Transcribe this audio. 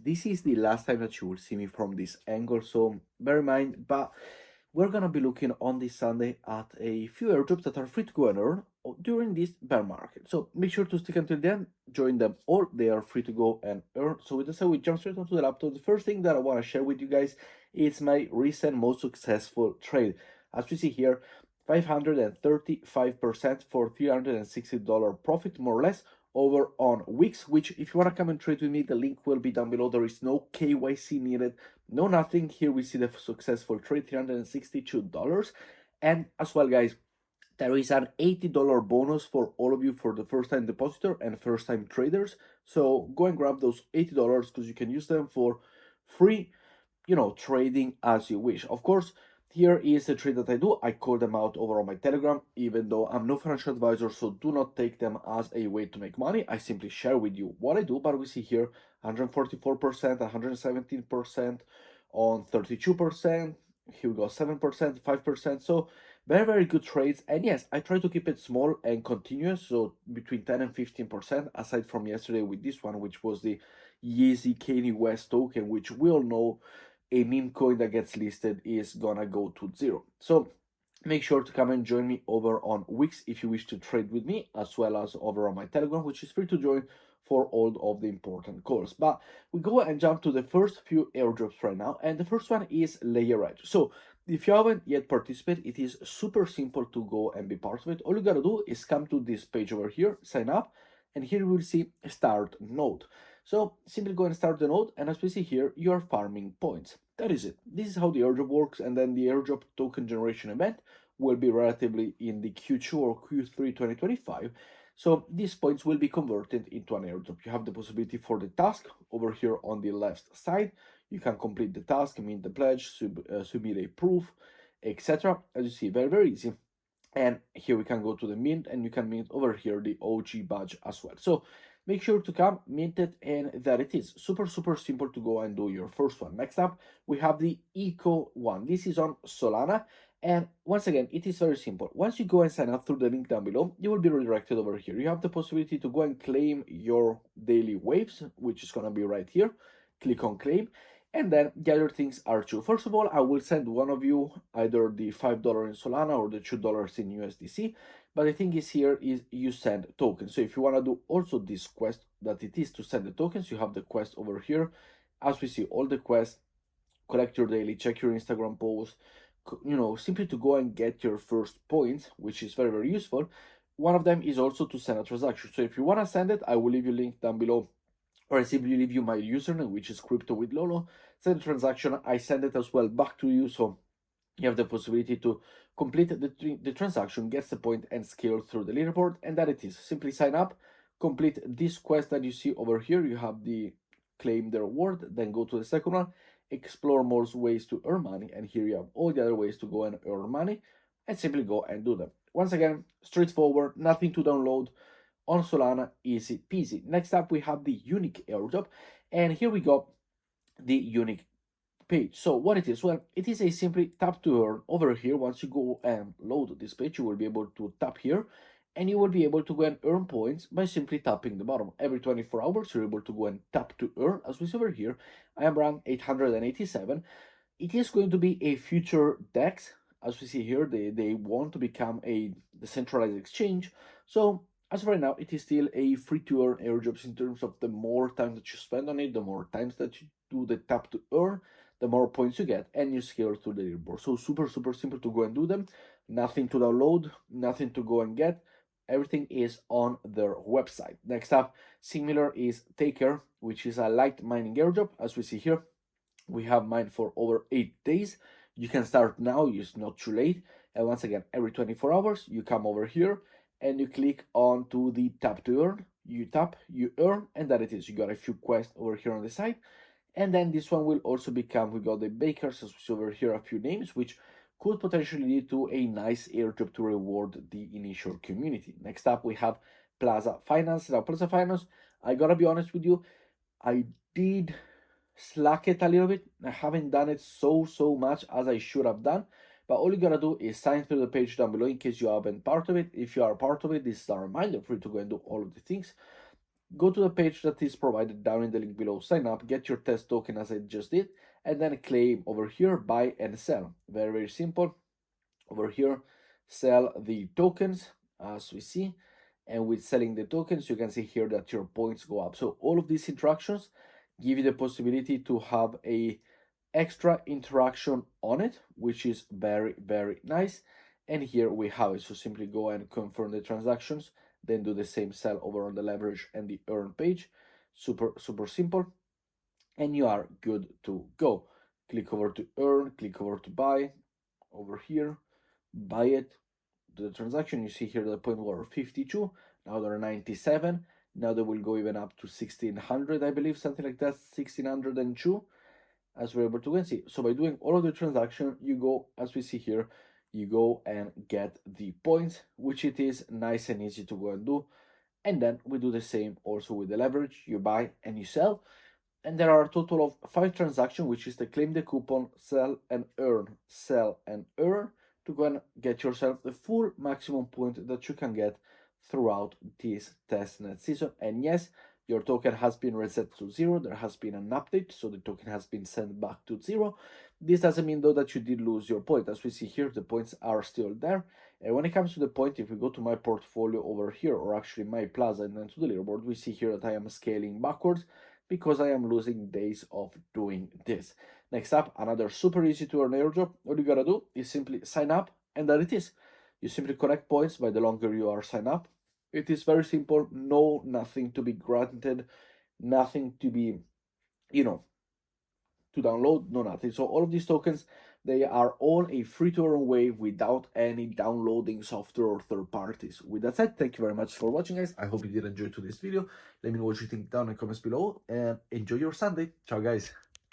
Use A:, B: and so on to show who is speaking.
A: this is the last time that you will see me from this angle, so bear in mind. But we're gonna be looking on this Sunday at a few airdrops that are free to go and earn during this bear market. So make sure to stick until the end, join them all, they are free to go and earn. So with that said, we jump straight onto the laptop. The first thing that I want to share with you guys is my recent most successful trade. As we see here, 535% for $360 profit, more or less, over on Weex, which if you want to come and trade with me, the link will be down below. There is no KYC needed, no nothing. Here we see the successful trade, $362. And as well, guys, there is an $80 bonus for all of you for the first time depositor and first time traders. So go and grab those $80 because you can use them for free, trading as you wish. Of course, here is the trade that I do. I call them out over on my Telegram, even though I'm no financial advisor, so do not take them as a way to make money. I simply share with you what I do, but we see here 144%, 117% on 32%. Here we go, 7%, 5%. So very, very good trades. And yes, I try to keep it small and continuous, so between 10 and 15%, aside from yesterday with this one, which was the Yeezy Kanye West token, which we all know a meme coin that gets listed is gonna go to zero. So make sure to come and join me over on Weex if you wish to trade with me, as well as over on my Telegram, which is free to join for all of the important calls. But we go and jump to the first few airdrops right now, and the first one is LayerEdge. So if you haven't yet participated, it is super simple to go and be part of it. All you gotta do is come to this page over here, sign up, and here you will see start node. So simply go and start the node, and as we see here, you are farming points. That is it. This is how the airdrop works, and then the airdrop token generation event will be relatively in the Q2 or Q3 2025. So these points will be converted into an airdrop. You have the possibility for the task over here on the left side. You can complete the task, mint the pledge, submit a proof, etc. As you see, very, very easy. And here we can go to the mint, and you can mint over here the OG badge as well. So make sure to come, mint it, and that it is. Super, super simple to go and do your first one. Next up, we have the Eco one. This is on Solana. And once again, it is very simple. Once you go and sign up through the link down below, you will be redirected over here. You have the possibility to go and claim your daily waves, which is going to be right here. Click on claim. And then the other things are two. First of all, I will send one of you either the $5 in Solana or the $2 in USDC. But the thing is here is you send tokens. So if you want to do also this quest that it is to send the tokens, you have the quest over here. As we see, all the quests, collect your daily, check your Instagram post, simply to go and get your first points, which is very, very useful. One of them is also to send a transaction. So if you want to send it, I will leave you a link down below, or I simply leave you my username, which is crypto with Lolo. Send the transaction, I send it as well back to you, so you have the possibility to complete the transaction, get the point, and scale through the leaderboard. And that it is. Simply sign up, complete this quest that you see over here. You have the claim the reward, then go to the second one, explore more ways to earn money, and here you have all the other ways to go and earn money, and simply go and do them. Once again, straightforward, nothing to download on Solana, easy peasy. Next up, we have the unique airdrop, and here we go, the unique page. So what it is? Well, it is a simply tap to earn over here. Once you go and load this page, you will be able to tap here, and you will be able to go and earn points by simply tapping the bottom. Every 24 hours, you're able to go and tap to earn. As we see over here, I am rank 887. It is going to be a future DEX. As we see here, they want to become a decentralized exchange. So as of right now, it is still a free to earn airdrops in terms of the more time that you spend on it, the more times that you do the tap to earn, the more points you get, and you scale through the leaderboard. So super, super simple to go and do them. Nothing to download, nothing to go and get. Everything is on their website. Next up, similar is Taker, which is a light mining airdrop. As we see here, we have mined for over 8 days. You can start now, it's not too late. And once again, every 24 hours, you come over here and you click on to the tap to earn. You tap, you earn, and that it is. You got a few quests over here on the side. And then this one will also become, we got the bakers, as we see over here, a few names, which could potentially lead to a nice airdrop to reward the initial community. Next up, we have Plaza Finance. Now, Plaza Finance, I gotta be honest with you, I did slack it a little bit. I haven't done it so much as I should have done. But all you gotta do is sign through the page down below in case you haven't part of it. If you are part of it, this is a reminder for you to go and do all of the things. go to the page that is provided down in the link below, sign up, get your test token as I just did, and then claim over here, buy and sell. Very, very simple. Over here, sell the tokens as we see, and with selling the tokens, you can see here that your points go up. So all of these interactions give you the possibility to have a extra interaction on it, which is very, very nice. And here we have it. So simply go and confirm the transactions, then do the same sell over on the leverage and the earn page. Super, super simple. And you are good to go. Click over to earn, click over to buy over here, buy it, do the transaction. You see here the point were 52, now they're 97. Now they will go even up to 1600, I believe, something like that, 1602, as we're able to see. So by doing all of the transaction, you go, as we see here, you go and get the points, which it is nice and easy to go and do. And then we do the same also with the leverage. You buy and you sell. And there are a total of 5 transactions, which is the claim the coupon, sell and earn, to go and get yourself the full maximum point that you can get throughout this testnet season. And yes, your token has been reset to 0. There has been an update, so the token has been sent back to 0. This doesn't mean though that you did lose your point. As we see here, the points are still there. And when it comes to the point, if we go to my portfolio over here, or actually my Plaza and then to the leaderboard, we see here that I am scaling backwards because I am losing days of doing this. Next up, another super easy to earn airdrop. All you gotta do is simply sign up, and that it is. You simply collect points by the longer you are signed up. It is very simple. No, nothing to be granted, nothing to be, to download, no nothing. So all of these tokens, they are all a free to earn way without any downloading software or third parties. With that said, thank you very much for watching, guys. I hope you did enjoy today's video. Let me know what you think down in the comments below, and enjoy your Sunday. Ciao, guys.